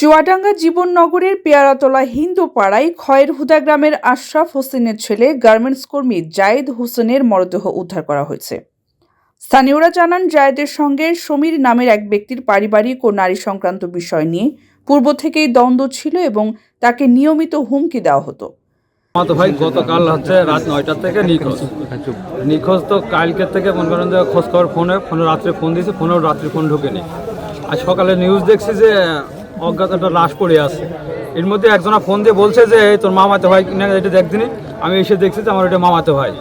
চুয়াডাঙ্গা জীবননগরের পেয়ারাতলা হিন্দু পাড়ায় খয়েরহুদা গ্রামের আশরাফ হোসেনের ছেলে গার্মেন্টস কর্মী জায়েদ হোসেনের মরদেহ উদ্ধার করা হয়েছে। স্থানীয়রা জানান, জায়েদের সঙ্গে সমীর নামের এক ব্যক্তির পারিবারিক ও নারী সংক্রান্ত বিষয় নিয়ে পূর্ব থেকেই দ্বন্দ্ব ছিল এবং তাকে নিয়মিত হুমকি দেওয়া হতো। তো ভাই গতকাল রাত 9টা থেকে নিখোঁজ তো কালকে থেকে মনে করেন যে খোঁজ খবর ফোনে রাত্রে ফোন দিয়েছে, ফোনেও রাত্রে ফোন ঢোকেনি। আর সকালে নিউজ দেখছি যে অজ্ঞাত একটা লাশ পড়ে আছে। এর মধ্যে একজনা ফোন দিয়ে বলছে যে তোর মামাতে ভাই কিনা এটা দেখদিনি। আমি এসে দেখছি যে আমার এটা মামাতে ভাই।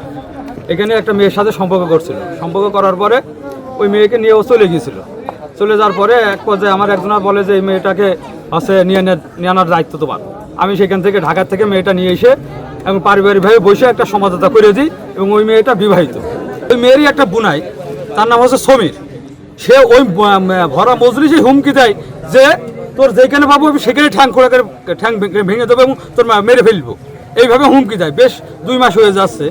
এখানে একটা মেয়ের সাথে সম্পর্ক করছিল, সম্পর্ক করার পরে ওই মেয়েকে নিয়ে ও চলে গিয়েছিল। চলে যাওয়ার পরে এক পর্যায়ে আমার একজনা বলে যে এই মেয়েটাকে নিয়ে আনার দায়িত্ব তোমার। আমি সেখান থেকে ঢাকা থেকে মেয়েটা নিয়ে এসে এবং পারিবারিকভাবে বসে একটা সমঝোতা করে দিই এবং ওই মেয়েটা বিবাহিত। ওই মেয়েরই একটা বুনাই, তার নাম হচ্ছে সমীর। সে ওই ভরা মজলিসে হুমকি দেয় যে তোর যেখানে পাবো সেখানে ঠ্যাং ভেঙে দেবো এবং তোর মেরে ফেলবো, এইভাবে হুমকি দেয়। বেশ 2 মাস হয়ে যাচ্ছে।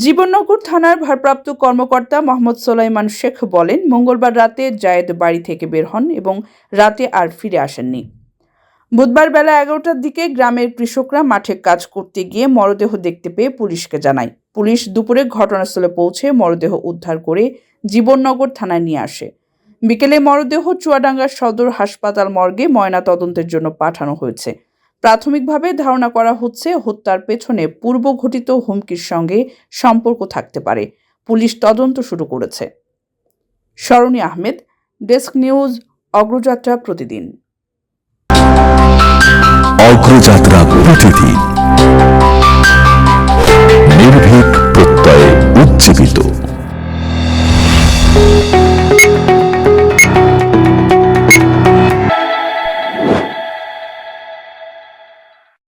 জীবননগর থানার ভারপ্রাপ্ত কর্মকর্তা মোহাম্মদ সোলাইমান শেখ বলেন, মঙ্গলবার রাতে জায়েদ বাড়ি থেকে বের হন এবং রাতে আর ফিরে আসেননি। বুধবার বেলা 11টার দিকে গ্রামের কৃষকরা মাঠে কাজ করতে গিয়ে মরদেহ দেখতে পেয়ে পুলিশকে জানায়। পুলিশ দুপুরে ঘটনাস্থলে পৌঁছে মরদেহ উদ্ধার করে জীবননগর থানায় নিয়ে আসে। বিকেলে মরদেহ চুয়াডাঙ্গা সদর হাসপাতাল মর্গে ময়না তদন্তের জন্য পাঠানো হয়েছে। প্রাথমিকভাবে ধারণা করা হচ্ছে হত্যার পেছনে পূর্ব ঘটিত হুমকির সঙ্গে সম্পর্ক থাকতে পারে। পুলিশ তদন্ত শুরু করেছে। সরণী আহমেদ, ডেস্ক নিউজ, অগ্রযাত্রা প্রতিদিন। অগ্রযাত্রা প্রতিদিন, নির্ভীক প্রত্যয়ে উজ্জীবিত।